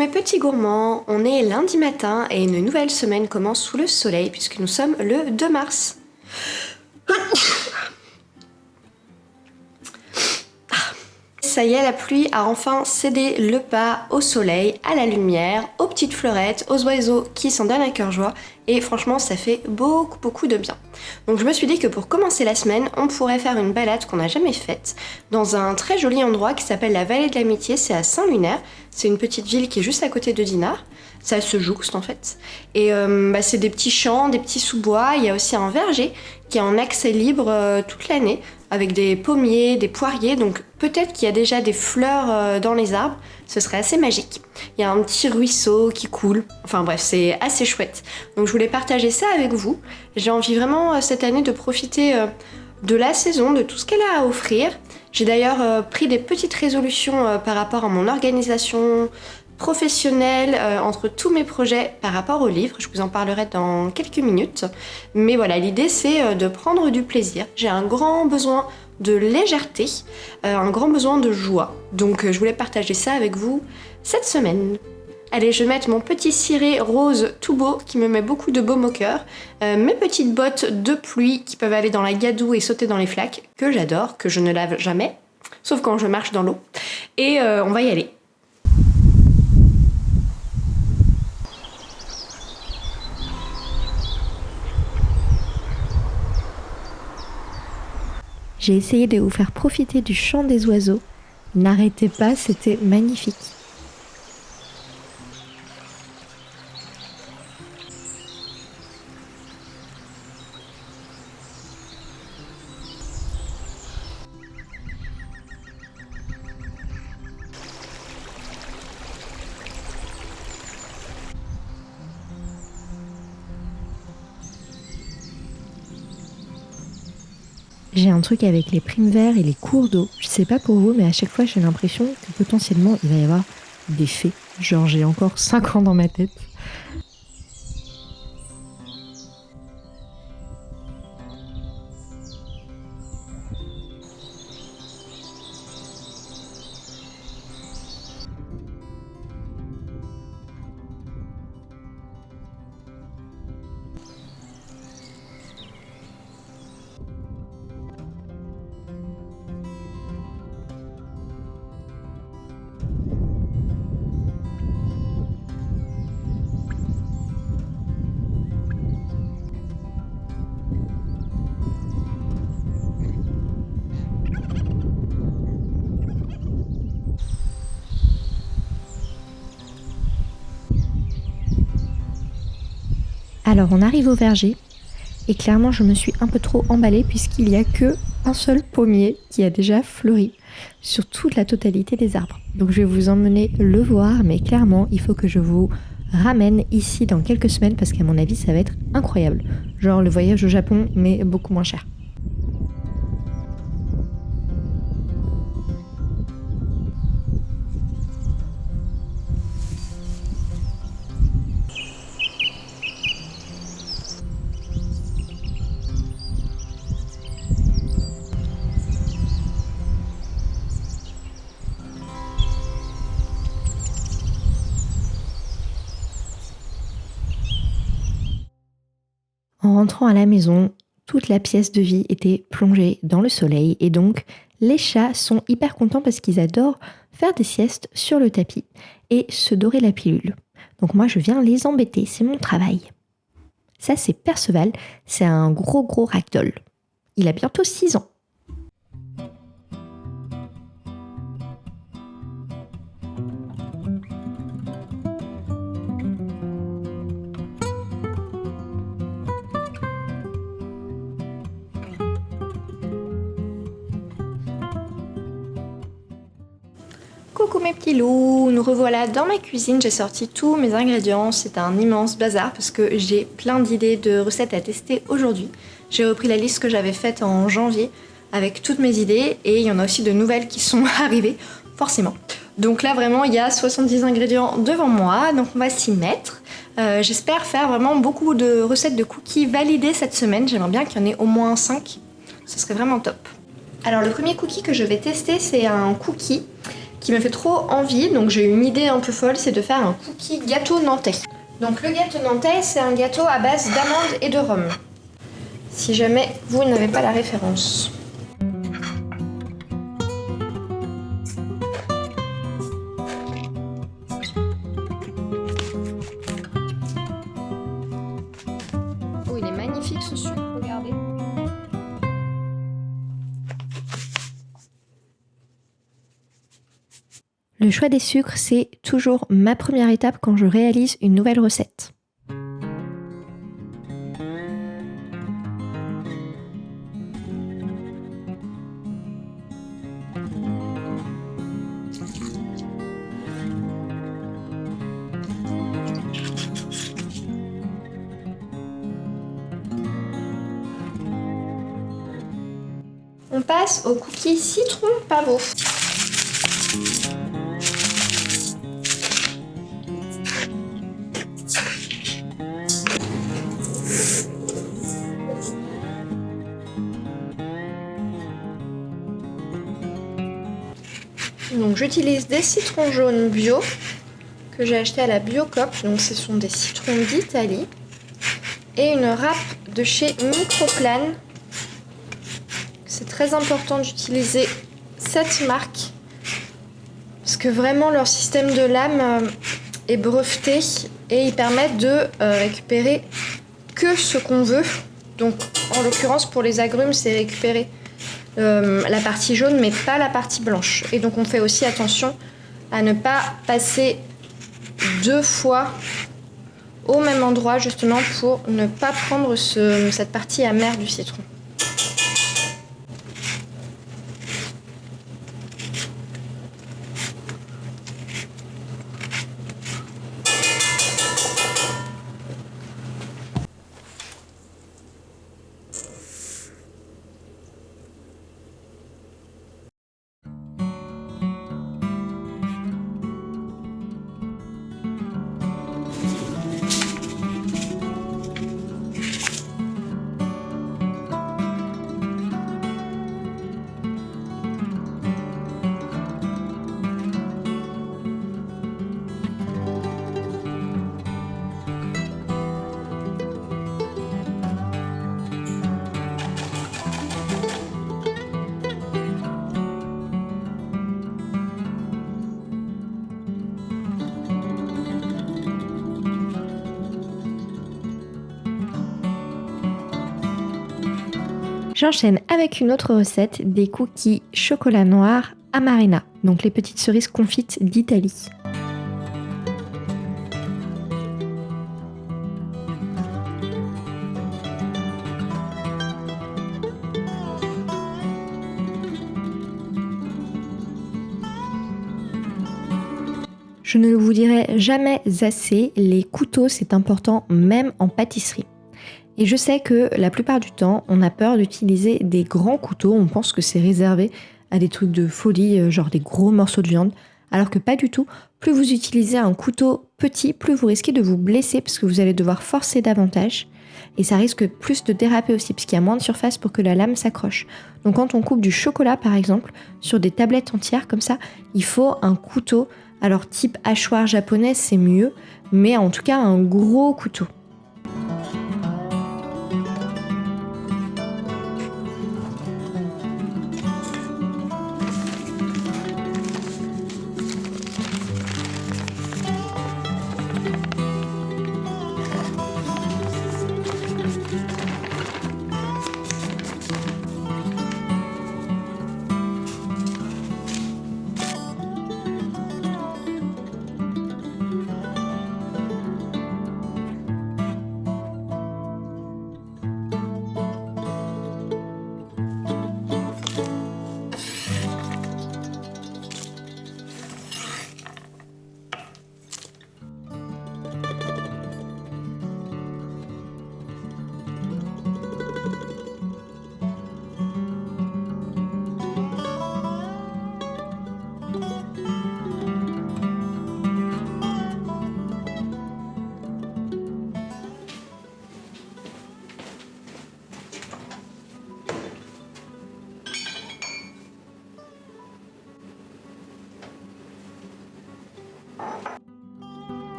mes petits gourmands, on est lundi matin et une nouvelle semaine commence sous le soleil puisque nous sommes le 2 mars. Ça y est, la pluie a enfin cédé le pas au soleil, à la lumière, aux petites fleurettes, aux oiseaux qui s'en donnent à cœur joie et franchement ça fait beaucoup de bien. Donc je me suis dit que pour commencer la semaine, on pourrait faire une balade qu'on n'a jamais faite dans un très joli endroit qui s'appelle la Vallée de l'Amitié, c'est à Saint-Lunaire, c'est une petite ville qui est juste à côté de Dinard. Ça se jouxte en fait. Et c'est des petits champs, des petits sous-bois. Il y a aussi un verger qui est en accès libre toute l'année avec des pommiers, des poiriers. Donc peut-être qu'il y a déjà des fleurs dans les arbres. Ce serait assez magique. Il y a un petit ruisseau qui coule. Enfin bref, c'est assez chouette. Donc je voulais partager ça avec vous. J'ai envie vraiment cette année de profiter de la saison, de tout ce qu'elle a à offrir. J'ai d'ailleurs pris des petites résolutions par rapport à mon organisation professionnelle entre tous mes projets par rapport au livre. Je vous en parlerai dans quelques minutes. Mais voilà, l'idée c'est de prendre du plaisir. J'ai un grand besoin de légèreté, un grand besoin de joie. Donc je voulais partager ça avec vous cette semaine. Allez, je vais mettre mon petit ciré rose tout beau qui me met beaucoup de baume au cœur, mes petites bottes de pluie qui peuvent aller dans la gadoue et sauter dans les flaques, que j'adore, que je ne lave jamais, sauf quand je marche dans l'eau. Et on va y aller. J'ai essayé de vous faire profiter du chant des oiseaux. N'arrêtez pas, c'était magnifique. J'ai un truc avec les primes verts et les cours d'eau. Je sais pas pour vous, mais à chaque fois j'ai l'impression que potentiellement il va y avoir des fées. Genre j'ai encore 5 ans dans ma tête. Alors on arrive au verger et clairement je me suis un peu trop emballée puisqu'il n'y a que un seul pommier qui a déjà fleuri sur toute la totalité des arbres. Donc je vais vous emmener le voir, mais clairement il faut que je vous ramène ici dans quelques semaines parce qu'à mon avis ça va être incroyable. Genre le voyage au Japon mais beaucoup moins cher. En rentrant à la maison, toute la pièce de vie était plongée dans le soleil et donc les chats sont hyper contents parce qu'ils adorent faire des siestes sur le tapis et se dorer la pilule. Donc moi je viens les embêter, c'est mon travail. Ça c'est Perceval, c'est un gros ragdoll. Il a bientôt 6 ans. Coucou mes petits loups, nous revoilà dans ma cuisine, j'ai sorti tous mes ingrédients, c'est un immense bazar parce que j'ai plein d'idées de recettes à tester aujourd'hui. J'ai repris la liste que j'avais faite en janvier avec toutes mes idées et il y en a aussi de nouvelles qui sont arrivées, forcément. Donc là vraiment il y a 70 ingrédients devant moi, donc on va s'y mettre. J'espère faire vraiment beaucoup de recettes de cookies validées cette semaine, j'aimerais bien qu'il y en ait au moins 5, ce serait vraiment top. Alors le premier cookie que je vais tester c'est un cookie qui me fait trop envie, donc j'ai une idée un peu folle, c'est de faire un cookie gâteau nantais. Donc le gâteau nantais, c'est un gâteau à base d'amandes et de rhum. Si jamais vous n'avez pas la référence. Oh, il est magnifique ce sucre, regardez. Le choix des sucres, c'est toujours ma première étape quand je réalise une nouvelle recette. On passe au cookie citron pavot. Donc j'utilise des citrons jaunes bio que j'ai acheté à la Biocoop. Donc ce sont des citrons d'Italie et une râpe de chez Microplane. C'est très important d'utiliser cette marque parce que vraiment leur système de lame est breveté et ils permettent de récupérer que ce qu'on veut. Donc en l'occurrence pour les agrumes, c'est récupérer la partie jaune mais pas la partie blanche. Et donc on fait aussi attention à ne pas passer 2 fois au même endroit justement pour ne pas prendre cette partie amère du citron. J'enchaîne avec une autre recette, des cookies chocolat noir amarena, donc les petites cerises confites d'Italie. Je ne vous dirai jamais assez, les couteaux c'est important même en pâtisserie. Et je sais que la plupart du temps, on a peur d'utiliser des grands couteaux, on pense que c'est réservé à des trucs de folie, genre des gros morceaux de viande, alors que pas du tout. Plus vous utilisez un couteau petit, plus vous risquez de vous blesser parce que vous allez devoir forcer davantage. Et ça risque plus de déraper aussi parce qu'il y a moins de surface pour que la lame s'accroche. Donc quand on coupe du chocolat par exemple, sur des tablettes entières comme ça, il faut un couteau. Alors type hachoir japonais c'est mieux, mais en tout cas un gros couteau.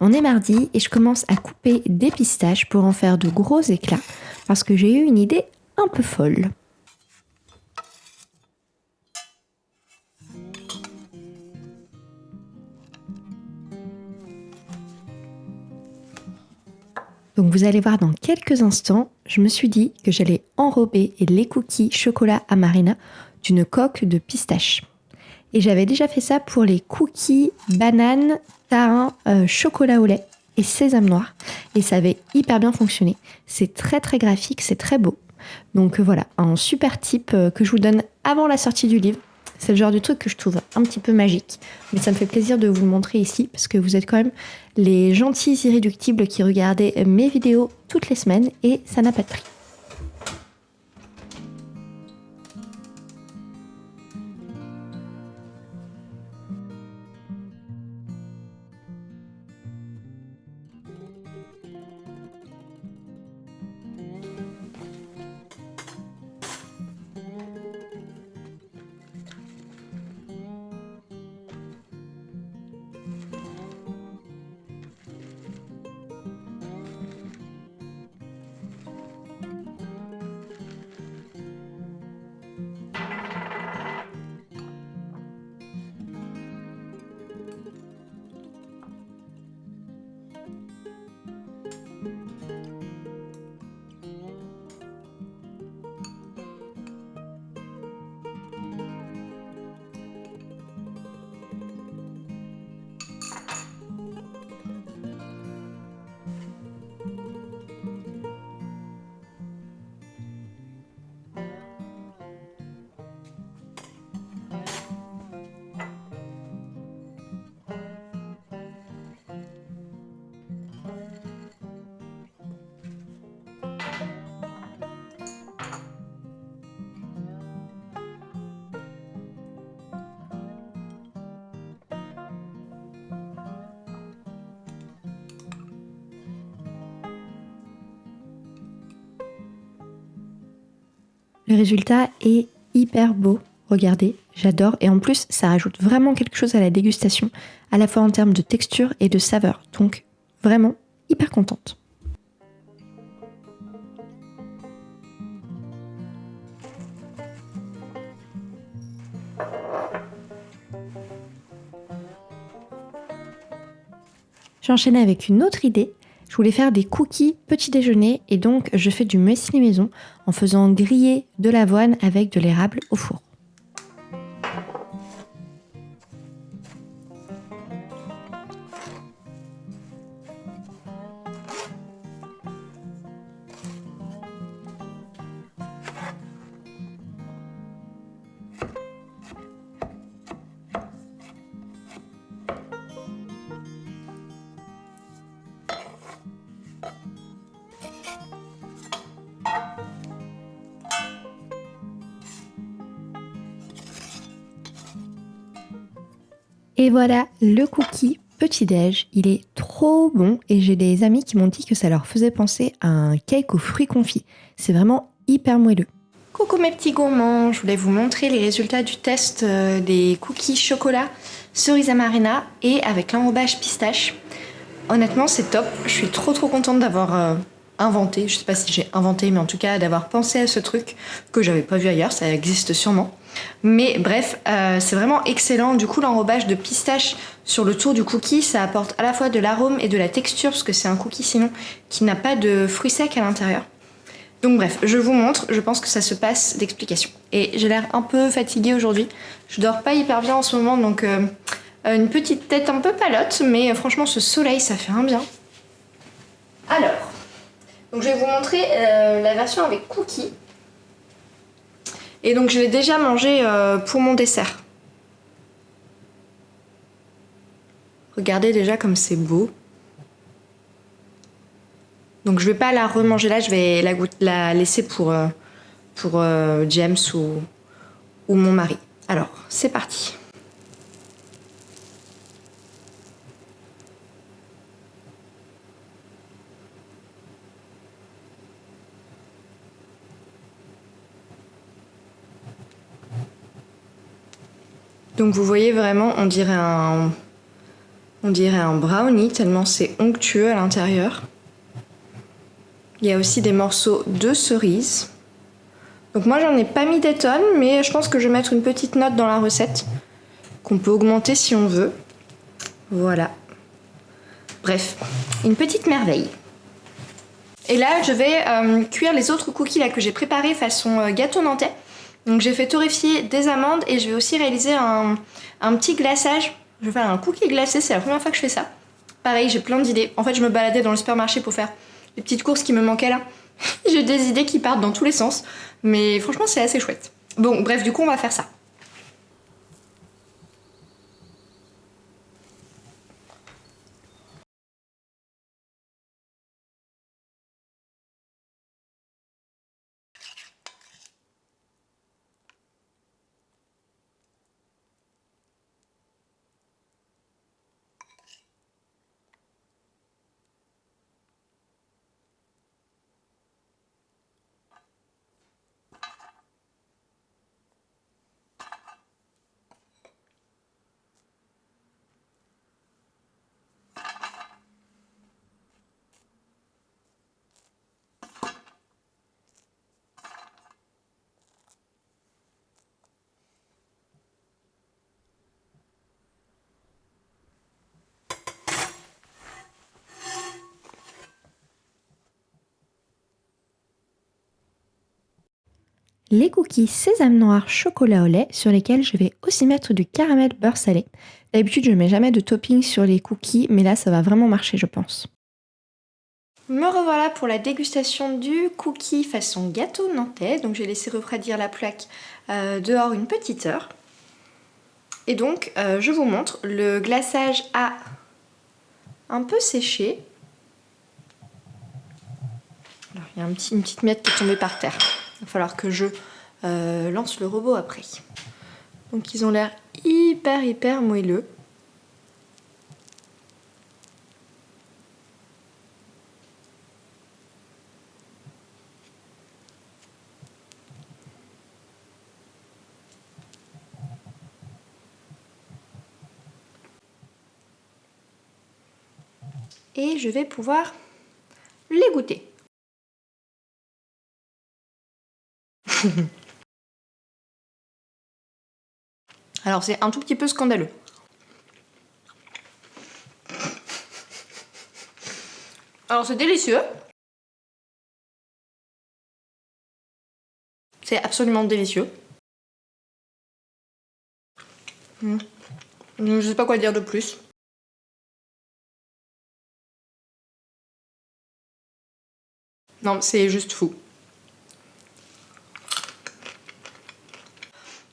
On est mardi et je commence à couper des pistaches pour en faire de gros éclats parce que j'ai eu une idée un peu folle. Donc vous allez voir dans quelques instants, je me suis dit que j'allais enrober les cookies chocolat Amarena d'une coque de pistache. Et j'avais déjà fait ça pour les cookies banane, tahin, chocolat au lait et sésame noir. Et ça avait hyper bien fonctionné. C'est très très graphique, c'est très beau. Donc voilà, un super tip que je vous donne avant la sortie du livre. C'est le genre de truc que je trouve un petit peu magique. Mais ça me fait plaisir de vous le montrer ici parce que vous êtes quand même les gentils irréductibles qui regardez mes vidéos toutes les semaines et ça n'a pas de prix. Le résultat est hyper beau, regardez, j'adore. Et en plus, ça rajoute vraiment quelque chose à la dégustation, à la fois en termes de texture et de saveur. Donc vraiment hyper contente. J'enchaîne avec une autre idée. Je voulais faire des cookies petit déjeuner et donc je fais du muesli maison en faisant griller de l'avoine avec de l'érable au four. Et voilà le cookie petit-déj, il est trop bon et j'ai des amis qui m'ont dit que ça leur faisait penser à un cake aux fruits confits. C'est vraiment hyper moelleux. Coucou mes petits gourmands, je voulais vous montrer les résultats du test des cookies chocolat cerise amarena et avec l'enrobage pistache. Honnêtement c'est top, je suis trop contente d'avoir inventé, je sais pas si j'ai inventé mais en tout cas d'avoir pensé à ce truc que j'avais pas vu ailleurs, ça existe sûrement. Mais bref, c'est vraiment excellent. Du coup, l'enrobage de pistache sur le tour du cookie, ça apporte à la fois de l'arôme et de la texture, parce que c'est un cookie sinon qui n'a pas de fruits secs à l'intérieur. Donc bref, je vous montre, je pense que ça se passe d'explication. Et j'ai l'air un peu fatiguée aujourd'hui. Je dors pas hyper bien en ce moment, donc une petite tête un peu palote, mais franchement, ce soleil, ça fait un bien. Alors, donc je vais vous montrer la version avec cookie. Et donc je l'ai déjà mangé pour mon dessert. Regardez déjà comme c'est beau. Donc je vais pas la remanger là, je vais la laisser pour James ou mon mari. Alors, c'est parti. Donc vous voyez vraiment, on dirait un On dirait un brownie tellement c'est onctueux à l'intérieur. Il y a aussi des morceaux de cerise. Donc moi j'en ai pas mis des tonnes, mais je pense que je vais mettre une petite note dans la recette qu'on peut augmenter si on veut. Voilà. Bref, une petite merveille. Et là je vais cuire les autres cookies là, que j'ai préparés façon gâteau nantais. Donc j'ai fait torréfier des amandes et je vais aussi réaliser un petit glaçage. Je vais faire un cookie glacé, c'est la première fois que je fais ça. Pareil, j'ai plein d'idées. En fait je me baladais dans le supermarché pour faire les petites courses qui me manquaient là. J'ai des idées qui partent dans tous les sens, mais franchement c'est assez chouette. Bon bref, du coup on va faire ça. Les cookies sésame noir chocolat au lait sur lesquels je vais aussi mettre du caramel beurre salé. D'habitude je ne mets jamais de topping sur les cookies, mais là ça va vraiment marcher je pense. Me revoilà pour la dégustation du cookie façon gâteau nantais. Donc j'ai laissé refroidir la plaque dehors une petite heure. Et donc je vous montre, le glaçage a un peu séché. Alors, il y a une petite miette qui est tombée par terre. Il va falloir que je lance le robot après. Donc ils ont l'air hyper moelleux. Et je vais pouvoir les goûter. Alors c'est un tout petit peu scandaleux. Alors c'est délicieux. C'est absolument délicieux. Je sais pas quoi dire de plus. Non, c'est juste fou.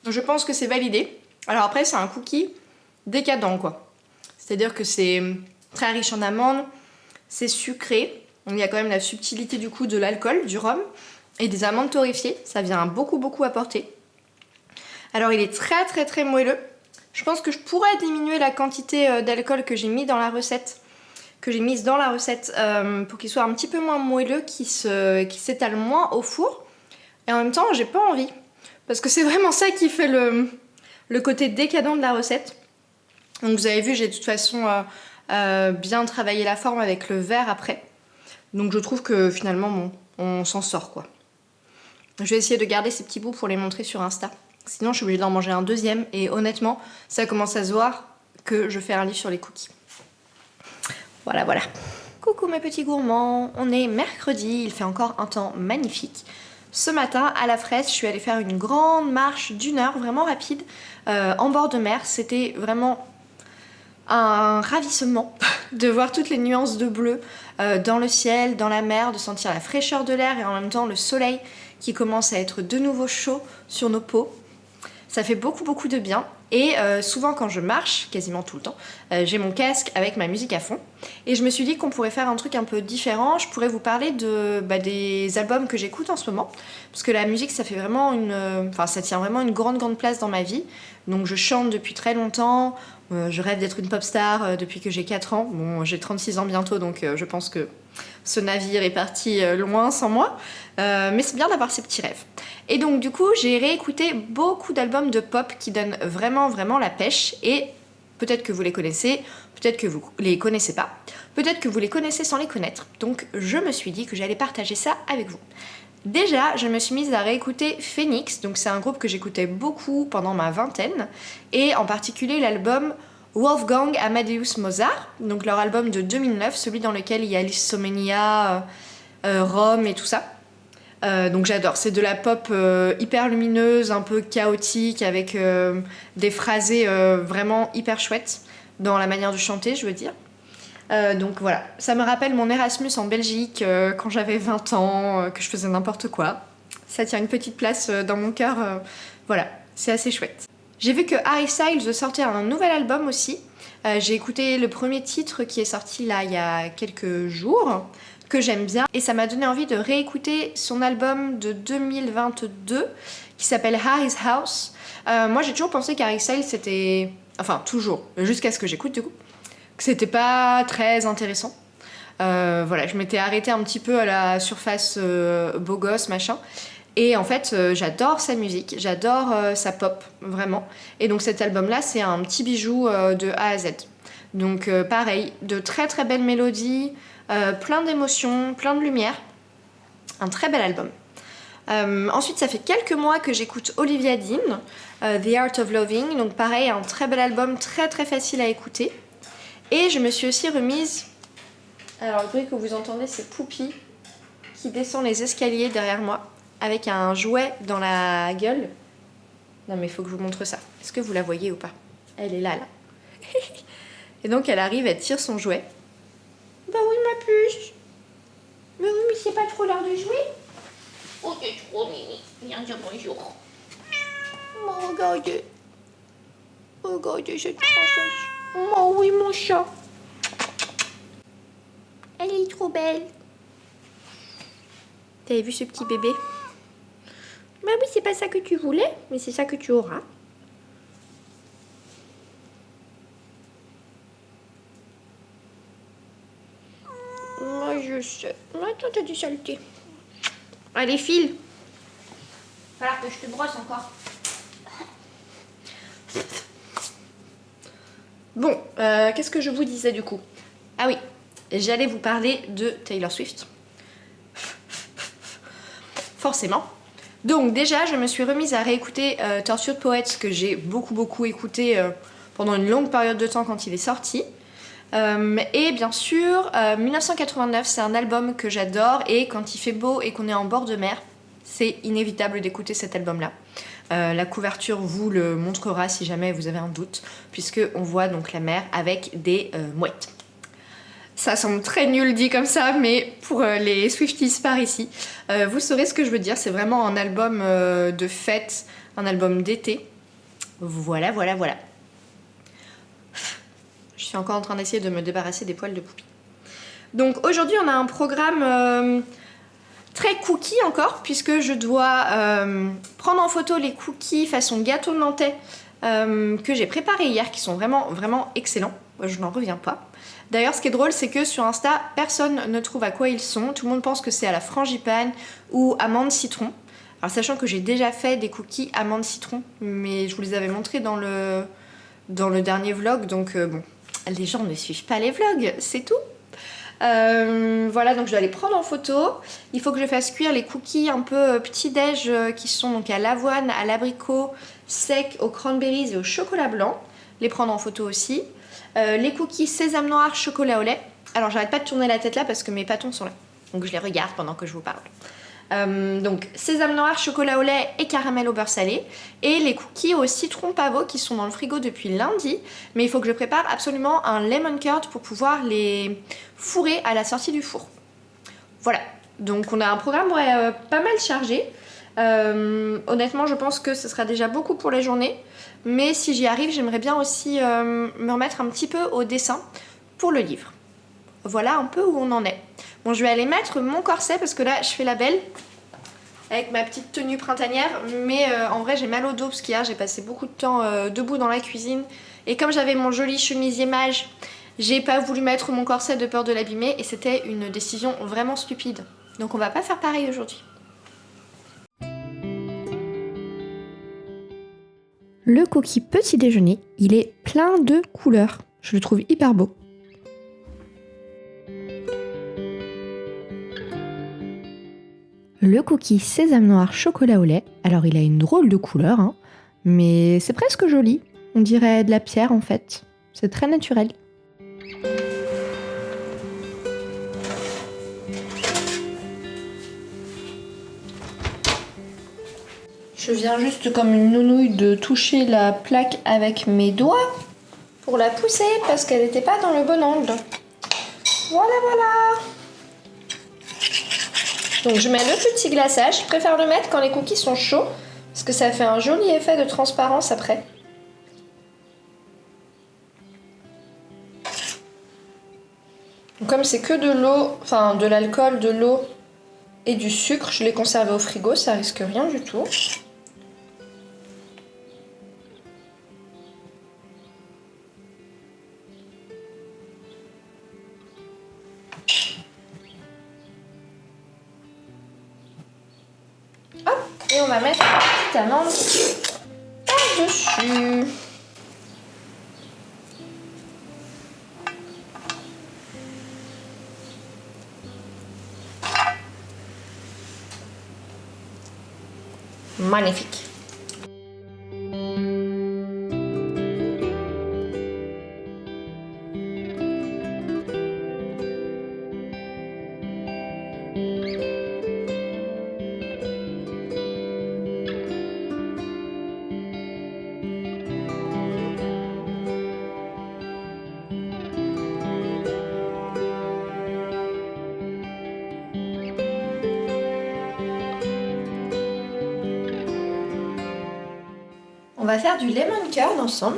Je pense que c'est validé. Alors après, c'est un cookie décadent, quoi. C'est-à-dire que c'est très riche en amandes, c'est sucré. Il y a quand même la subtilité du coup de l'alcool, du rhum, et des amandes torréfiées. Ça vient beaucoup apporter. Alors il est très moelleux. Je pense que je pourrais diminuer la quantité d'alcool que j'ai mis dans la recette, pour qu'il soit un petit peu moins moelleux, qui s'étale moins au four. Et en même temps, j'ai pas envie. Parce que c'est vraiment ça qui fait le côté décadent de la recette. Donc vous avez vu, j'ai de toute façon bien travaillé la forme avec le verre après. Donc je trouve que finalement, bon, on s'en sort quoi. Je vais essayer de garder ces petits bouts pour les montrer sur Insta. Sinon, je suis obligée d'en manger un deuxième. Et honnêtement, ça commence à se voir que je fais un livre sur les cookies. Voilà. Coucou mes petits gourmands, on est mercredi, il fait encore un temps magnifique. Ce matin, à la fraîche, je suis allée faire une grande marche d'1 heure, vraiment rapide, en bord de mer. C'était vraiment un ravissement de voir toutes les nuances de bleu dans le ciel, dans la mer, de sentir la fraîcheur de l'air et en même temps le soleil qui commence à être de nouveau chaud sur nos peaux. Ça fait beaucoup de bien. Et souvent quand je marche, quasiment tout le temps, j'ai mon casque avec ma musique à fond. Et je me suis dit qu'on pourrait faire un truc un peu différent. Je pourrais vous parler des albums que j'écoute en ce moment. Parce que la musique, ça fait vraiment ça tient vraiment une grande place dans ma vie. Donc je chante depuis très longtemps. Je rêve d'être une pop star depuis que j'ai 4 ans. Bon, j'ai 36 ans bientôt, donc je pense que ce navire est parti loin sans moi. Mais c'est bien d'avoir ces petits rêves. Et donc du coup, j'ai réécouté beaucoup d'albums de pop qui donnent vraiment la pêche. Et Peut-être que vous les connaissez, peut-être que vous les connaissez pas, peut-être que vous les connaissez sans les connaître. Donc je me suis dit que j'allais partager ça avec vous. Déjà, je me suis mise à réécouter Phoenix, donc c'est un groupe que j'écoutais beaucoup pendant ma vingtaine, et en particulier l'album Wolfgang Amadeus Mozart, donc leur album de 2009, celui dans lequel il y a Lissomania, Rome et tout ça. Donc j'adore, c'est de la pop hyper lumineuse, un peu chaotique, avec des phrasés vraiment hyper chouettes dans la manière de chanter, je veux dire. Donc voilà, ça me rappelle mon Erasmus en Belgique quand j'avais 20 ans, que je faisais n'importe quoi. Ça tient une petite place dans mon cœur, voilà, c'est assez chouette. J'ai vu que Harry Styles sortait un nouvel album aussi. J'ai écouté le premier titre qui est sorti là il y a quelques jours, que j'aime bien, et ça m'a donné envie de réécouter son album de 2022 qui s'appelle Harry's House. Moi j'ai toujours pensé qu'Harry Styles c'était... Enfin toujours, jusqu'à ce que j'écoute du coup, que c'était pas très intéressant. Voilà, je m'étais arrêtée un petit peu à la surface beau gosse, machin. Et en fait, j'adore sa musique, j'adore sa pop, vraiment. Et donc cet album-là, c'est un petit bijou de A à Z. Donc pareil, de très très belles mélodies, plein d'émotions, plein de lumière. Un très bel album. Ensuite, ça fait quelques mois que j'écoute Olivia Dean, The Art of Loving. Donc pareil, un très bel album, très très facile à écouter. Et je me suis aussi remise... Alors le bruit que vous entendez, c'est Poupie qui descend les escaliers derrière moi avec un jouet dans la gueule. Non mais il faut que je vous montre ça. Est-ce que vous la voyez ou pas? Elle est là, là. Et donc elle arrive, elle tire son jouet. Bah oui ma puce. Mais oui mais c'est pas trop l'heure de jouer. Oh t'es trop mimi. Viens dire bonjour. Oh, regardez. Regardez cette princesse. Oh oui mon chat. Elle est trop belle. T'avais vu ce petit bébé? Bah oui, c'est pas ça que tu voulais, mais c'est ça que tu auras. Moi, je sais. Attends, t'as des saletés. Allez, file. Va falloir que je te brosse encore. Bon, qu'est-ce que je vous disais du coup? Ah oui, j'allais vous parler de Taylor Swift. Forcément. Donc déjà, je me suis remise à réécouter Tortured Poets, que j'ai beaucoup écouté pendant une longue période de temps quand il est sorti. Et bien sûr, 1989, c'est un album que j'adore, et quand il fait beau et qu'on est en bord de mer, c'est inévitable d'écouter cet album-là. La couverture vous le montrera si jamais vous avez un doute, puisque on voit donc la mer avec des mouettes. Ça semble très nul dit comme ça, mais pour les Swifties par ici, vous saurez ce que je veux dire. C'est vraiment un album de fête, un album d'été. Voilà. Je suis encore en train d'essayer de me débarrasser des poils de Poupie. Donc aujourd'hui, on a un programme très cookie encore, puisque je dois prendre en photo les cookies façon gâteau nantais que j'ai préparés hier, qui sont vraiment excellents. Moi, je n'en reviens pas. D'ailleurs, ce qui est drôle, c'est que sur Insta, personne ne trouve à quoi ils sont. Tout le monde pense que c'est à la frangipane ou amande citron. Alors, sachant que j'ai déjà fait des cookies amande citron, mais je vous les avais montrés dans le dernier vlog, donc bon, les gens ne suivent pas les vlogs, c'est tout. Voilà, donc je dois les prendre en photo. Il faut que je fasse cuire les cookies un peu petit-déj qui sont donc à l'avoine, à l'abricot, sec, aux cranberries et au chocolat blanc. Les prendre en photo aussi. Les cookies sésame noir, chocolat au lait. Alors j'arrête pas de tourner la tête là parce que mes pâtons sont là. Donc je les regarde pendant que je vous parle. Donc sésame noir, chocolat au lait et caramel au beurre salé. Et les cookies au citron pavot qui sont dans le frigo depuis lundi. Mais il faut que je prépare absolument un lemon curd pour pouvoir les fourrer à la sortie du four. Voilà. Donc on a un programme pas mal chargé. Honnêtement, je pense que ce sera déjà beaucoup pour la journée. Mais si j'y arrive, j'aimerais bien aussi me remettre un petit peu au dessin pour le livre. Voilà un peu où on en est. Bon, je vais aller mettre mon corset parce que là, je fais la belle avec ma petite tenue printanière. Mais en vrai, j'ai mal au dos parce qu'hier, j'ai passé beaucoup de temps debout dans la cuisine. Et comme j'avais mon joli chemisier mage, j'ai pas voulu mettre mon corset de peur de l'abîmer. Et c'était une décision vraiment stupide. Donc on va pas faire pareil aujourd'hui. Le cookie petit déjeuner, il est plein de couleurs. Je le trouve hyper beau. Le cookie sésame noir chocolat au lait, alors il a une drôle de couleur, hein, mais c'est presque joli. On dirait de la pierre en fait. C'est très naturel. Je viens juste comme une nounouille de toucher la plaque avec mes doigts pour la pousser parce qu'elle n'était pas dans le bon angle. Voilà, voilà. Donc je mets le petit glaçage. Je préfère le mettre quand les cookies sont chauds parce que ça fait un joli effet de transparence après. Donc comme c'est que de l'eau, enfin de l'alcool, de l'eau et du sucre, je l'ai conservé au frigo, ça risque rien du tout. Et on va mettre une petite amande par-dessus. Magnifique. On va faire du lemon curd ensemble.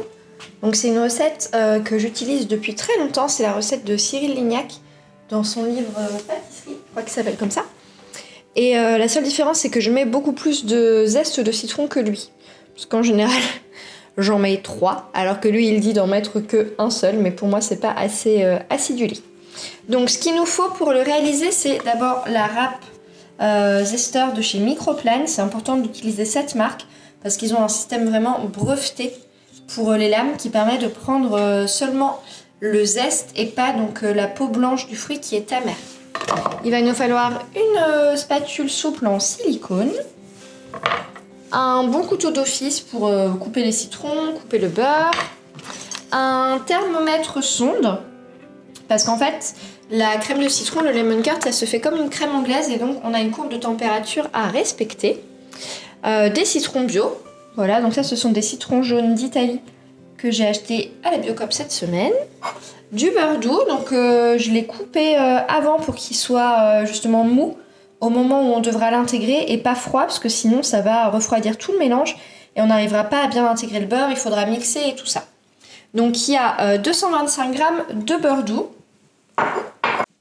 Donc c'est une recette que j'utilise depuis très longtemps. C'est la recette de Cyril Lignac dans son livre Pâtisserie, je crois qu'il s'appelle comme ça. Et la seule différence, c'est que je mets beaucoup plus de zeste de citron que lui. Parce qu'en général, j'en mets 3, alors que lui, il dit d'en mettre que un seul. Mais pour moi, c'est pas assez acidulé. Donc ce qu'il nous faut pour le réaliser, c'est d'abord la râpe zester de chez Microplan. C'est important d'utiliser cette marque parce qu'ils ont un système vraiment breveté pour les lames qui permet de prendre seulement le zeste et pas donc la peau blanche du fruit qui est amère. Il va nous falloir une spatule souple en silicone, un bon couteau d'office pour couper les citrons, couper le beurre, un thermomètre sonde parce qu'en fait la crème de citron, le lemon curd, ça se fait comme une crème anglaise et donc on a une courbe de température à respecter. Des citrons bio, voilà, donc ça ce sont des citrons jaunes d'Italie que j'ai acheté à la Biocoop cette semaine. Du beurre doux, donc je l'ai coupé avant pour qu'il soit justement mou au moment où on devra l'intégrer et pas froid parce que sinon ça va refroidir tout le mélange et on n'arrivera pas à bien intégrer le beurre, il faudra mixer et tout ça. Donc il y a 225 g de beurre doux,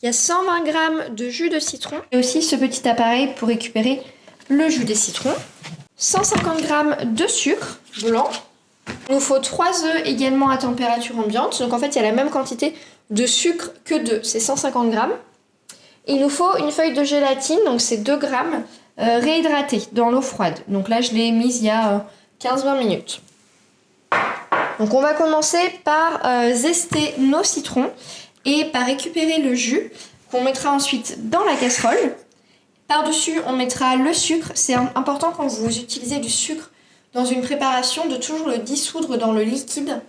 il y a 120 g de jus de citron et aussi ce petit appareil pour récupérer le jus des citrons, 150 g de sucre blanc. Il nous faut 3 œufs également à température ambiante. Donc en fait, il y a la même quantité de sucre que d'œufs, c'est 150 g. Il nous faut une feuille de gélatine, donc c'est 2 g réhydratée dans l'eau froide. Donc là, je l'ai mise il y a 15-20 minutes. Donc on va commencer par zester nos citrons et par récupérer le jus qu'on mettra ensuite dans la casserole. Par-dessus, on mettra le sucre. C'est important quand vous utilisez du sucre dans une préparation de toujours le dissoudre dans le liquide.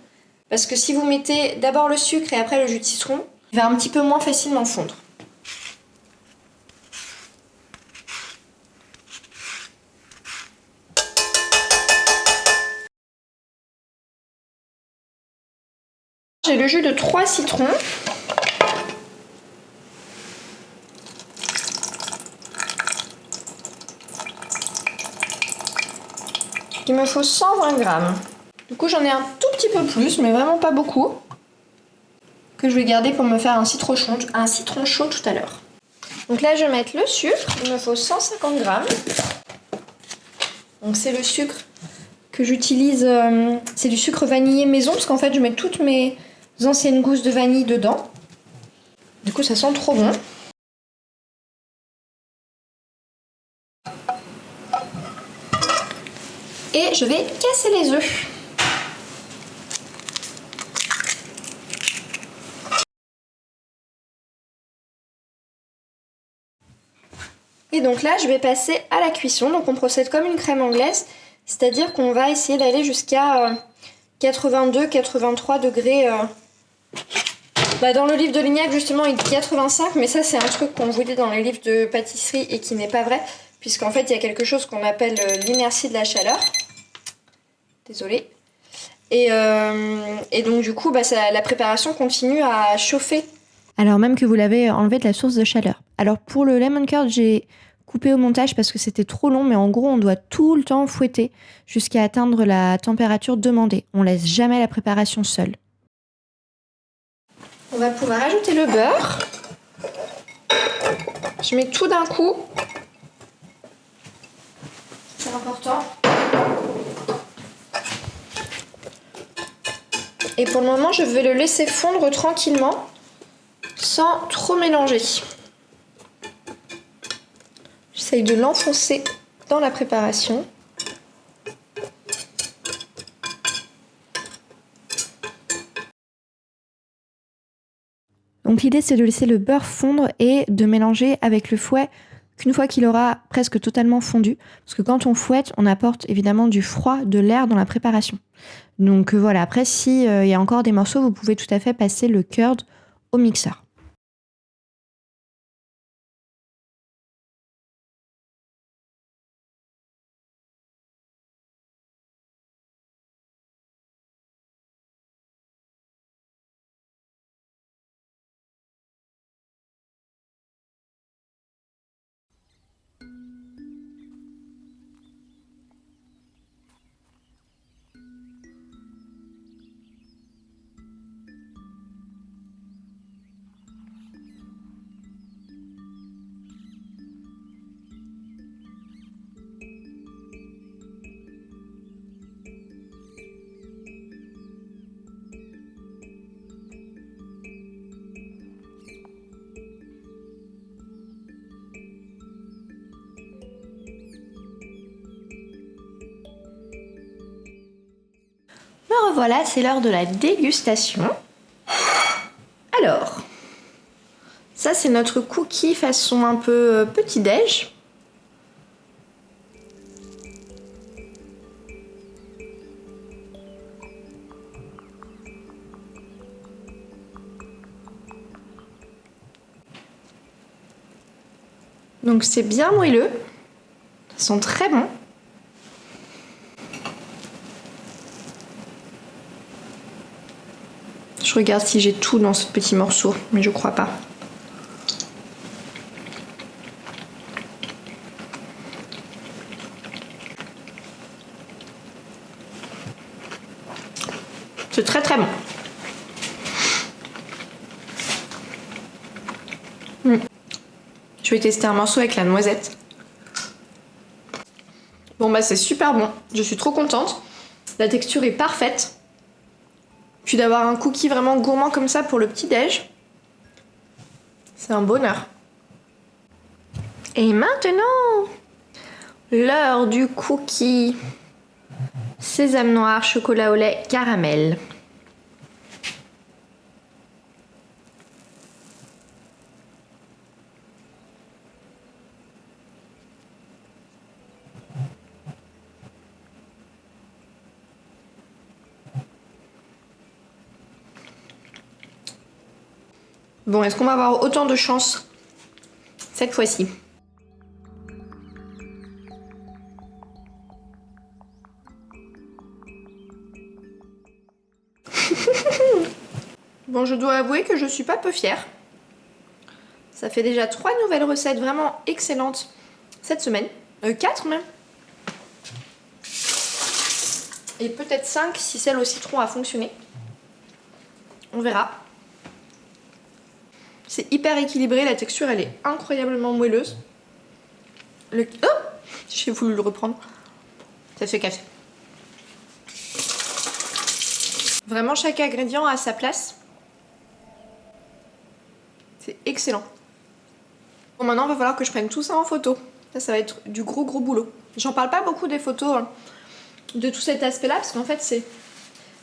Parce que si vous mettez d'abord le sucre et après le jus de citron, il va un petit peu moins facilement fondre. J'ai le jus de 3 citrons. Il me faut 120 g. Du coup, j'en ai un tout petit peu plus, mais vraiment pas beaucoup, que je vais garder pour me faire un citron chaud tout à l'heure. Donc là, je vais mettre le sucre. Il me faut 150 g. Donc c'est le sucre que j'utilise. C'est du sucre vanillé maison, parce qu'en fait, je mets toutes mes anciennes gousses de vanille dedans. Du coup, ça sent trop bon. Et je vais casser les œufs. Et donc là, je vais passer à la cuisson. Donc on procède comme une crème anglaise, c'est-à-dire qu'on va essayer d'aller jusqu'à 82-83 degrés. Dans le livre de Lignac, justement, il dit 85, mais ça, c'est un truc qu'on vous dit dans les livres de pâtisserie et qui n'est pas vrai, puisqu'en fait, il y a quelque chose qu'on appelle l'inertie de la chaleur. Désolée. Et donc, du coup, la préparation continue à chauffer. Alors même que vous l'avez enlevé de la source de chaleur. Alors pour le lemon curd, j'ai coupé au montage parce que c'était trop long, mais en gros, on doit tout le temps fouetter jusqu'à atteindre la température demandée. On laisse jamais la préparation seule. On va pouvoir ajouter le beurre. Je mets tout d'un coup. C'est important. Et pour le moment, je vais le laisser fondre tranquillement, sans trop mélanger. J'essaye de l'enfoncer dans la préparation. Donc l'idée, c'est de laisser le beurre fondre et de mélanger avec le fouet qu'une fois qu'il aura presque totalement fondu. Parce que quand on fouette, on apporte évidemment du froid, de l'air dans la préparation. Donc voilà, après, s'il y a encore des morceaux, vous pouvez tout à fait passer le curd au mixeur. Me revoilà, c'est l'heure de la dégustation. Alors, ça c'est notre cookie façon un peu petit-déj. Donc c'est bien moelleux, ça sent très bon. Je regarde si j'ai tout dans ce petit morceau, mais je crois pas. C'est très très bon. Je vais tester un morceau avec la noisette. Bon c'est super bon, je suis trop contente. La texture est parfaite. Puis d'avoir un cookie vraiment gourmand comme ça pour le petit-déj, c'est un bonheur. Et maintenant, l'heure du cookie. Sésame noir, chocolat au lait, caramel. Bon, est-ce qu'on va avoir autant de chance cette fois-ci? Bon, je dois avouer que je suis pas peu fière. Ça fait déjà 3 nouvelles recettes vraiment excellentes cette semaine. 4 même. Et peut-être 5 si celle au citron a fonctionné. On verra. C'est hyper équilibré, la texture elle est incroyablement moelleuse. Oh, j'ai voulu le reprendre. Ça fait café. Vraiment chaque ingrédient a sa place. C'est excellent. Bon, maintenant il va falloir que je prenne tout ça en photo. Ça va être du gros boulot. J'en parle pas beaucoup des photos de tout cet aspect là parce qu'en fait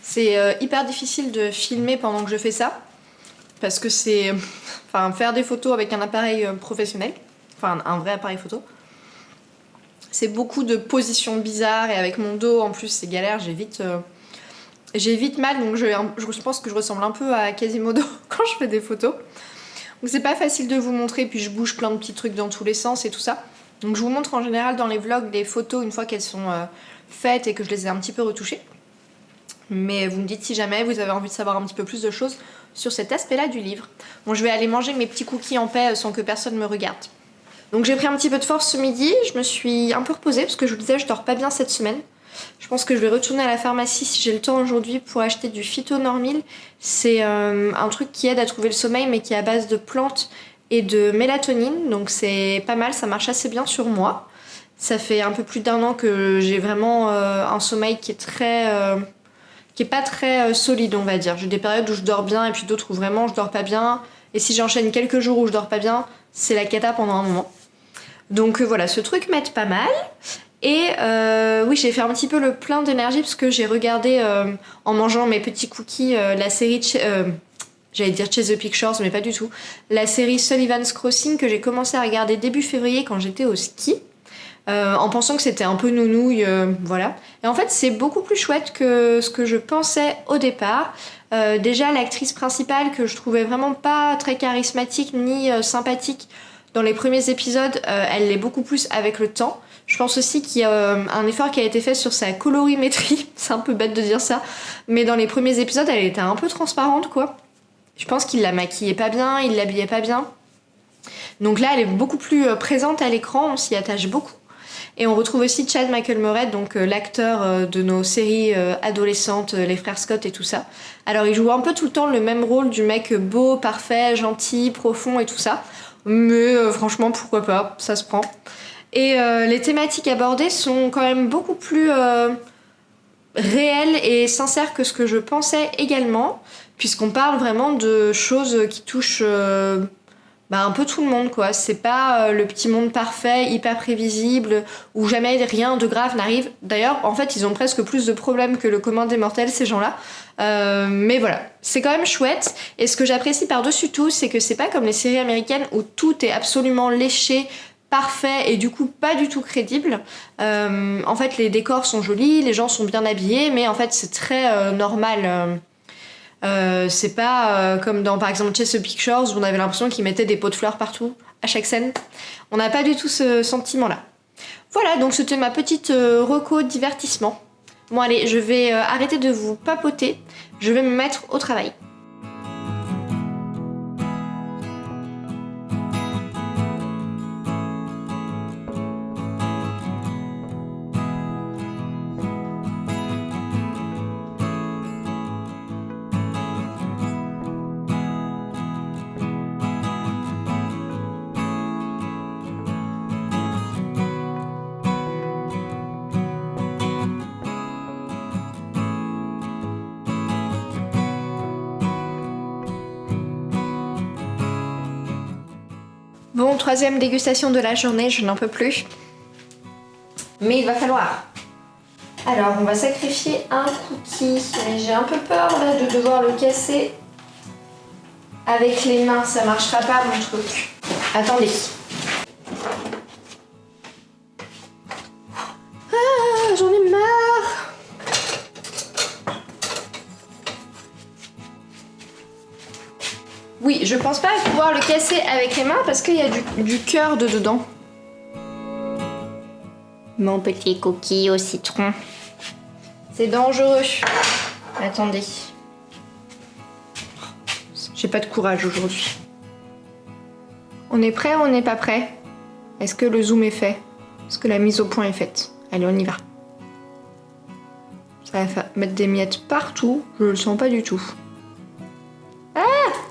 c'est hyper difficile de filmer pendant que je fais ça. Parce que c'est... Enfin, faire des photos avec un appareil professionnel, enfin un vrai appareil photo. C'est beaucoup de positions bizarres et avec mon dos en plus c'est galère, j'ai vite mal, donc je pense que je ressemble un peu à Quasimodo quand je fais des photos. Donc c'est pas facile de vous montrer, puis je bouge plein de petits trucs dans tous les sens et tout ça. Donc je vous montre en général dans les vlogs les photos une fois qu'elles sont faites et que je les ai un petit peu retouchées. Mais vous me dites si jamais vous avez envie de savoir un petit peu plus de choses sur cet aspect-là du livre. Bon, je vais aller manger mes petits cookies en paix sans que personne me regarde. Donc j'ai pris un petit peu de force ce midi, je me suis un peu reposée parce que je vous disais je dors pas bien cette semaine. Je pense que je vais retourner à la pharmacie si j'ai le temps aujourd'hui pour acheter du Phytonormil. C'est un truc qui aide à trouver le sommeil mais qui est à base de plantes et de mélatonine. Donc c'est pas mal, ça marche assez bien sur moi. Ça fait un peu plus d'1 an que j'ai vraiment un sommeil qui est pas très solide on va dire. J'ai des périodes où je dors bien et puis d'autres où vraiment je dors pas bien. Et si j'enchaîne quelques jours où je dors pas bien, c'est la cata pendant un moment. Donc voilà, ce truc m'aide pas mal. Et oui, j'ai fait un petit peu le plein d'énergie parce que j'ai regardé en mangeant mes petits cookies la série j'allais dire Chase the Pictures, mais pas du tout. La série Sullivan's Crossing que j'ai commencé à regarder début février quand j'étais au ski. En pensant que c'était un peu nounouille, voilà. Et en fait, c'est beaucoup plus chouette que ce que je pensais au départ. Déjà, l'actrice principale que je trouvais vraiment pas très charismatique ni sympathique dans les premiers épisodes, elle l'est beaucoup plus avec le temps. Je pense aussi qu'il y a un effort qui a été fait sur sa colorimétrie. C'est un peu bête de dire ça, mais dans les premiers épisodes, elle était un peu transparente, quoi. Je pense qu'il la maquillait pas bien, il l'habillait pas bien. Donc là, elle est beaucoup plus présente à l'écran, on s'y attache beaucoup. Et on retrouve aussi Chad Michael Murray, donc l'acteur de nos séries adolescentes, les frères Scott et tout ça. Alors il joue un peu tout le temps le même rôle du mec beau, parfait, gentil, profond et tout ça. Mais franchement, pourquoi pas, ça se prend. Et les thématiques abordées sont quand même beaucoup plus réelles et sincères que ce que je pensais également, puisqu'on parle vraiment de choses qui touchent un peu tout le monde, quoi. C'est pas le petit monde parfait, hyper prévisible, où jamais rien de grave n'arrive. D'ailleurs, en fait, ils ont presque plus de problèmes que le commun des mortels, ces gens-là. Mais voilà, c'est quand même chouette. Et ce que j'apprécie par-dessus tout, c'est que c'est pas comme les séries américaines où tout est absolument léché, parfait et du coup pas du tout crédible. En fait, les décors sont jolis, les gens sont bien habillés, mais en fait, c'est très normal. C'est pas comme dans par exemple Chase the Pictures où on avait l'impression qu'ils mettaient des pots de fleurs partout à chaque scène. On n'a pas du tout ce sentiment là. Voilà, donc c'était ma petite reco divertissement. Bon allez, je vais arrêter de vous papoter, je vais me mettre au travail. Bon, troisième dégustation de la journée, je n'en peux plus. Mais il va falloir. Alors, on va sacrifier un cookie. Mais j'ai un peu peur là de devoir le casser avec les mains. Ça marchera pas mon truc. Attendez. Ah, j'en ai marre. Oui, je pense pas pouvoir le casser avec les mains parce qu'il y a du cœur dedans. Mon petit cookie au citron. C'est dangereux. Attendez. J'ai pas de courage aujourd'hui. On est prêt ou on n'est pas prêt? Est-ce que le zoom est fait? Est-ce que la mise au point est faite? Allez, on y va. Ça va mettre des miettes partout. Je le sens pas du tout.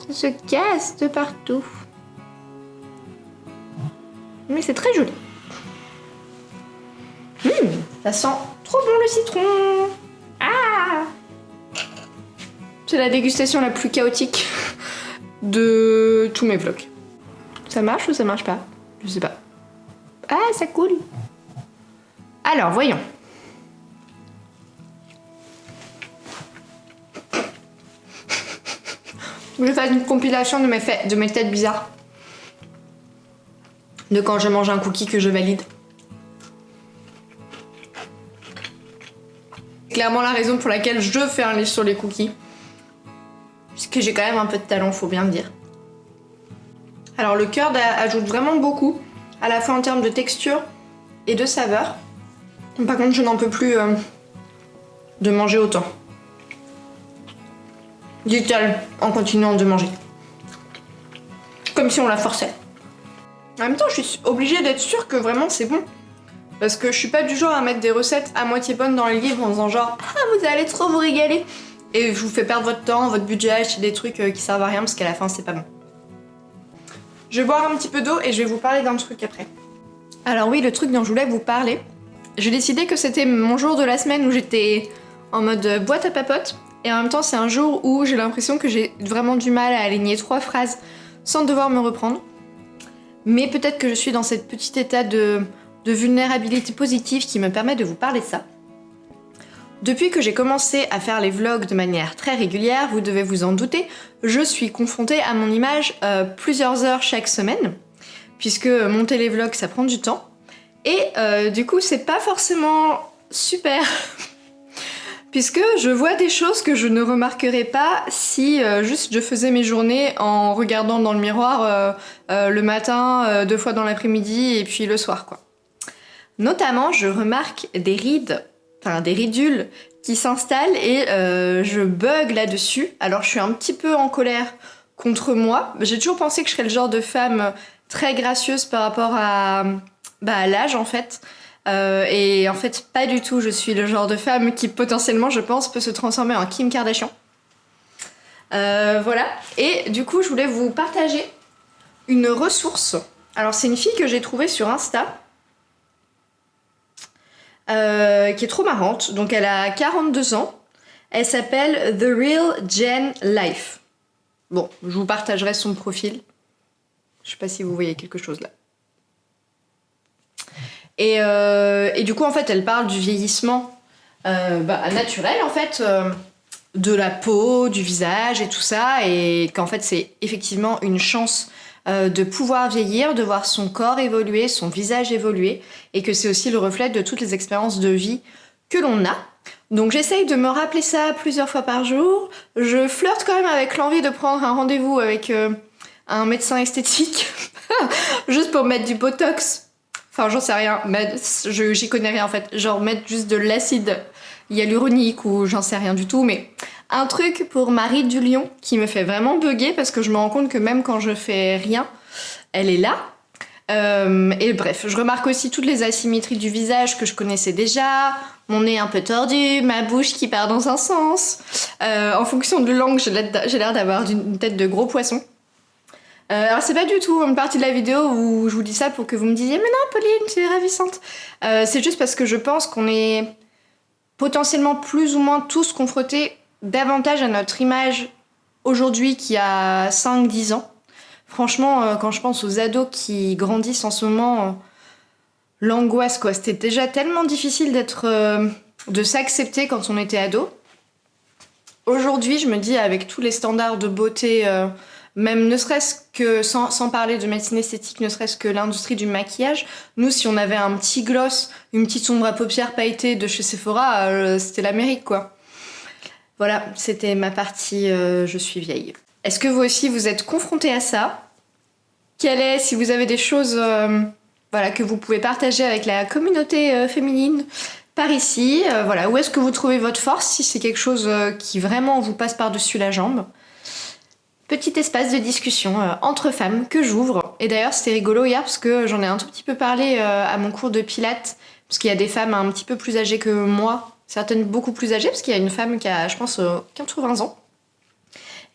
Ça se casse de partout. Mais c'est très joli. Ça sent trop bon le citron. Ah! C'est la dégustation la plus chaotique de tous mes vlogs. Ça marche ou ça marche pas? Je sais pas. Ah, ça coule. Alors, voyons. Je vais faire une compilation de mes têtes bizarres. de quand je mange un cookie que je valide. C'est clairement la raison pour laquelle je fais un livre sur les cookies. Puisque j'ai quand même un peu de talent, faut bien le dire. Alors le curd ajoute vraiment beaucoup, à la fois en termes de texture et de saveur. Par contre, je n'en peux plus de manger autant. Dit-elle en continuant de manger. Comme si on la forçait. En même temps, je suis obligée d'être sûre que vraiment c'est bon. Parce que je suis pas du genre à mettre des recettes à moitié bonnes dans les livres en disant genre « Ah, vous allez trop vous régaler !» Et je vous fais perdre votre temps, votre budget, acheter des trucs qui servent à rien parce qu'à la fin c'est pas bon. Je vais boire un petit peu d'eau et je vais vous parler d'un truc après. Alors oui, le truc dont je voulais vous parler, j'ai décidé que c'était mon jour de la semaine où j'étais en mode boîte à papote. Et en même temps, c'est un jour où j'ai l'impression que j'ai vraiment du mal à aligner 3 phrases sans devoir me reprendre. Mais peut-être que je suis dans cet petit état de vulnérabilité positive qui me permet de vous parler de ça. Depuis que j'ai commencé à faire les vlogs de manière très régulière, vous devez vous en douter, je suis confrontée à mon image plusieurs heures chaque semaine, puisque monter les vlogs ça prend du temps. Et du coup c'est pas forcément super, puisque je vois des choses que je ne remarquerais pas si juste je faisais mes journées en regardant dans le miroir le matin, 2 fois dans l'après-midi et puis le soir quoi. Notamment je remarque des rides, enfin des ridules qui s'installent et je bug là-dessus. Alors je suis un petit peu en colère contre moi. J'ai toujours pensé que je serais le genre de femme très gracieuse par rapport à l'âge en fait. Et en fait pas du tout. Je suis le genre de femme qui potentiellement je pense peut se transformer en Kim Kardashian. Voilà. Et du coup je voulais vous partager une ressource. Alors c'est une fille que j'ai trouvée sur Insta. Qui est trop marrante. Donc elle a 42 ans. Elle s'appelle The Real Jen Life. Bon, je vous partagerai son profil. Je sais pas si vous voyez quelque chose là. Et du coup, en fait, elle parle du vieillissement naturel, en fait, de la peau, du visage et tout ça. Et qu'en fait, c'est effectivement une chance de pouvoir vieillir, de voir son corps évoluer, son visage évoluer, et que c'est aussi le reflet de toutes les expériences de vie que l'on a. Donc j'essaye de me rappeler ça plusieurs fois par jour. Je flirte quand même avec l'envie de prendre un rendez-vous avec un médecin esthétique, juste pour mettre du botox. Enfin, j'en sais rien, j'y connais rien en fait. Genre mettre juste de l'acide hyaluronique ou j'en sais rien du tout, mais un truc pour Marie du Lion qui me fait vraiment bugger parce que je me rends compte que même quand je fais rien, elle est là. Et bref, je remarque aussi toutes les asymétries du visage que je connaissais déjà, mon nez un peu tordu, ma bouche qui part dans un sens. En fonction de l'angle, j'ai l'air d'avoir une tête de gros poisson. Alors c'est pas du tout une partie de la vidéo où je vous dis ça pour que vous me disiez « Mais non, Pauline, tu es ravissante !» C'est juste parce que je pense qu'on est potentiellement plus ou moins tous confrontés davantage à notre image aujourd'hui qu'il y a 5-10 ans. Franchement, quand je pense aux ados qui grandissent en ce moment, l'angoisse quoi. C'était déjà tellement difficile de s'accepter quand on était ado. Aujourd'hui, je me dis avec tous les standards de beauté, même ne serait-ce que, sans parler de médecine esthétique, ne serait-ce que l'industrie du maquillage, nous si on avait un petit gloss, une petite ombre à paupières pailletée de chez Sephora, c'était l'Amérique quoi. Voilà, c'était ma partie je suis vieille. Est-ce que vous aussi vous êtes confrontés à ça ? Si vous avez des choses que vous pouvez partager avec la communauté féminine par ici, où est-ce que vous trouvez votre force si c'est quelque chose qui vraiment vous passe par-dessus la jambe. Petit espace de discussion entre femmes que j'ouvre. Et d'ailleurs c'était rigolo hier parce que j'en ai un tout petit peu parlé à mon cours de pilates parce qu'il y a des femmes un petit peu plus âgées que moi, certaines beaucoup plus âgées parce qu'il y a une femme qui a je pense 80 ans.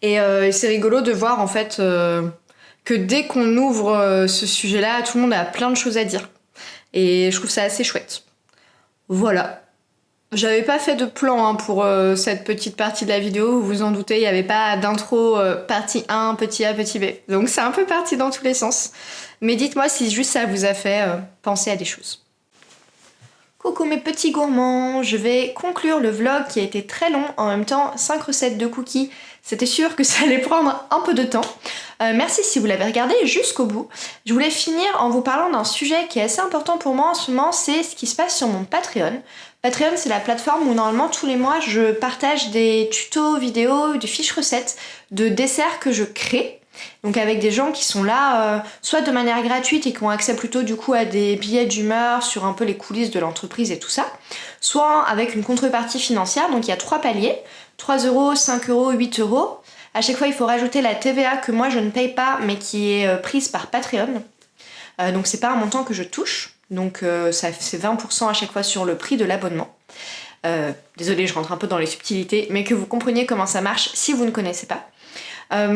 Et c'est rigolo de voir en fait que dès qu'on ouvre ce sujet-là, tout le monde a plein de choses à dire. Et je trouve ça assez chouette. Voilà. J'avais pas fait de plan pour cette petite partie de la vidéo, vous vous en doutez, il n'y avait pas d'intro partie 1, petit A, petit B. Donc c'est un peu parti dans tous les sens. Mais dites-moi si juste ça vous a fait penser à des choses. Coucou mes petits gourmands, je vais conclure le vlog qui a été très long, en même temps 5 recettes de cookies, C'était sûr que ça allait prendre un peu de temps. Merci si vous l'avez regardé jusqu'au bout. Je voulais finir en vous parlant d'un sujet qui est assez important pour moi en ce moment, c'est ce qui se passe sur mon Patreon. Patreon, c'est la plateforme où normalement tous les mois je partage des tutos vidéos, des fiches recettes de desserts que je crée. Donc avec des gens qui sont là, soit de manière gratuite et qui ont accès plutôt du coup à des billets d'humeur sur un peu les coulisses de l'entreprise et tout ça, soit avec une contrepartie financière. Donc il y a 3 paliers, 3€, 5€, 8€. À chaque fois il faut rajouter la TVA que moi je ne paye pas mais qui est prise par Patreon. Donc c'est pas un montant que je touche, donc c'est 20% à chaque fois sur le prix de l'abonnement. Désolée, je rentre un peu dans les subtilités, mais que vous compreniez comment ça marche si vous ne connaissez pas.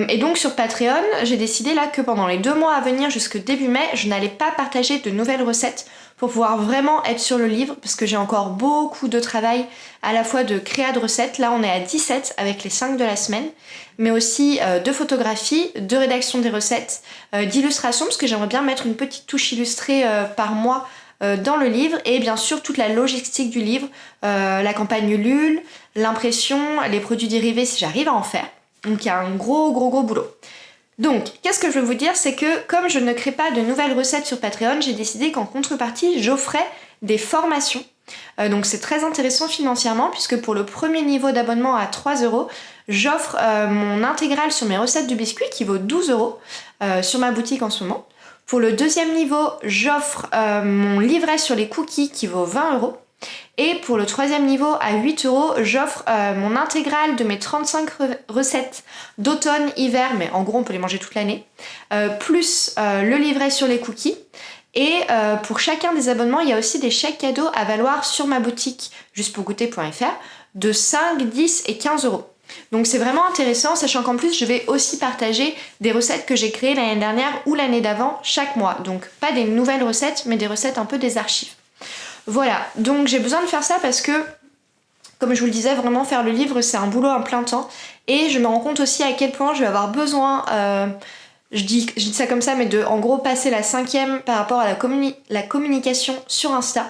Et donc sur Patreon, j'ai décidé là que pendant les 2 mois à venir jusqu'au début mai, je n'allais pas partager de nouvelles recettes pour pouvoir vraiment être sur le livre, parce que j'ai encore beaucoup de travail à la fois de créa de recettes. Là on est à 17 avec les 5 de la semaine, mais aussi de photographie, de rédaction des recettes, d'illustration, parce que j'aimerais bien mettre une petite touche illustrée par mois dans le livre, et bien sûr toute la logistique du livre, la campagne Ulule, l'impression, les produits dérivés si j'arrive à en faire. Donc il y a un gros boulot. Donc, qu'est-ce que je veux vous dire, c'est que comme je ne crée pas de nouvelles recettes sur Patreon, j'ai décidé qu'en contrepartie, j'offrais des formations. Donc c'est très intéressant financièrement, puisque pour le premier niveau d'abonnement à 3€, j'offre mon intégrale sur mes recettes de biscuits qui vaut 12€ sur ma boutique en ce moment. Pour le deuxième niveau, j'offre mon livret sur les cookies qui vaut 20€. Et pour le troisième niveau, à 8€, j'offre mon intégrale de mes 35 recettes d'automne-hiver, mais en gros on peut les manger toute l'année, plus le livret sur les cookies. Et pour chacun des abonnements, il y a aussi des chèques cadeaux à valoir sur ma boutique justepourgoûter.fr de 5, 10 et 15€. Donc c'est vraiment intéressant, sachant qu'en plus je vais aussi partager des recettes que j'ai créées l'année dernière ou l'année d'avant chaque mois. Donc pas des nouvelles recettes, mais des recettes un peu des archives. Voilà, donc j'ai besoin de faire ça parce que, comme je vous le disais, vraiment faire le livre c'est un boulot en plein temps. Et je me rends compte aussi à quel point je vais avoir besoin, je dis ça comme ça, mais de en gros passer la 5e par rapport à la communication sur Insta.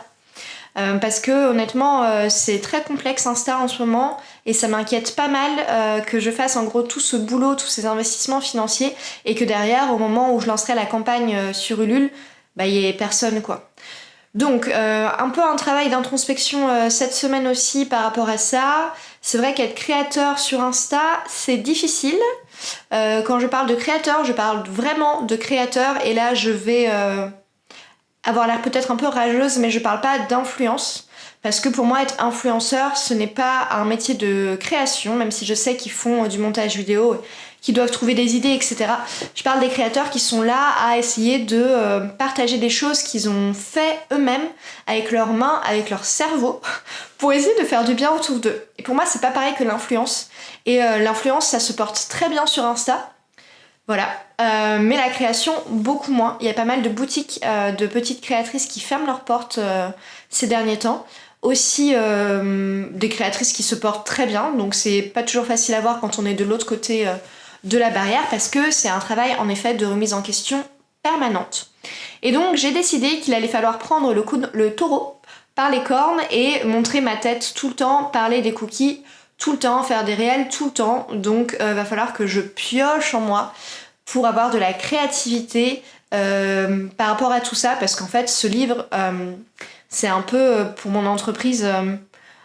Parce que honnêtement c'est très complexe Insta en ce moment et ça m'inquiète pas mal que je fasse en gros tout ce boulot, tous ces investissements financiers et que derrière au moment où je lancerai la campagne sur Ulule, bah il y ait personne quoi. Donc un peu un travail d'introspection cette semaine aussi par rapport à ça. C'est vrai qu'être créateur sur Insta c'est difficile. Quand je parle de créateur, je parle vraiment de créateur et là je vais avoir l'air peut-être un peu rageuse, mais je parle pas d'influence. Parce que pour moi, être influenceur, ce n'est pas un métier de création, même si je sais qu'ils font du montage vidéo, qu'ils doivent trouver des idées, etc. Je parle des créateurs qui sont là à essayer de partager des choses qu'ils ont fait eux-mêmes, avec leurs mains, avec leur cerveau, pour essayer de faire du bien autour d'eux. Et pour moi, c'est pas pareil que l'influence. Et l'influence, ça se porte très bien sur Insta. Voilà, mais la création, beaucoup moins. Il y a pas mal de boutiques de petites créatrices qui ferment leurs portes ces derniers temps. Aussi des créatrices qui se portent très bien, donc c'est pas toujours facile à voir quand on est de l'autre côté de la barrière, parce que c'est un travail en effet de remise en question permanente. Et donc j'ai décidé qu'il allait falloir prendre le taureau par les cornes et montrer ma tête tout le temps, parler des cookies tout le temps, faire des réels tout le temps. Donc va falloir que je pioche en moi pour avoir de la créativité par rapport à tout ça, parce qu'en fait ce livre c'est un peu pour mon entreprise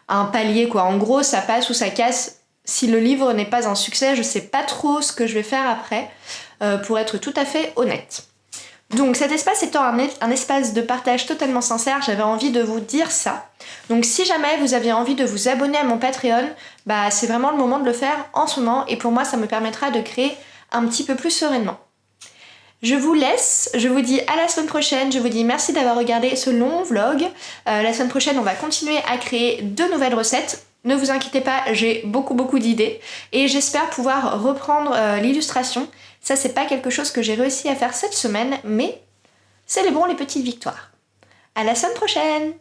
un palier quoi. En gros ça passe ou ça casse. Si le livre n'est pas un succès, je sais pas trop ce que je vais faire après pour être tout à fait honnête. Donc cet espace étant un espace de partage totalement sincère, j'avais envie de vous dire ça. Donc si jamais vous aviez envie de vous abonner à mon Patreon, bah c'est vraiment le moment de le faire en ce moment et pour moi ça me permettra de créer un petit peu plus sereinement. Je vous laisse, je vous dis à la semaine prochaine, je vous dis merci d'avoir regardé ce long vlog. La semaine prochaine on va continuer à créer de nouvelles recettes. Ne vous inquiétez pas, j'ai beaucoup d'idées et j'espère pouvoir reprendre l'illustration. Ça c'est pas quelque chose que j'ai réussi à faire cette semaine, mais célébrons les petites victoires. À la semaine prochaine!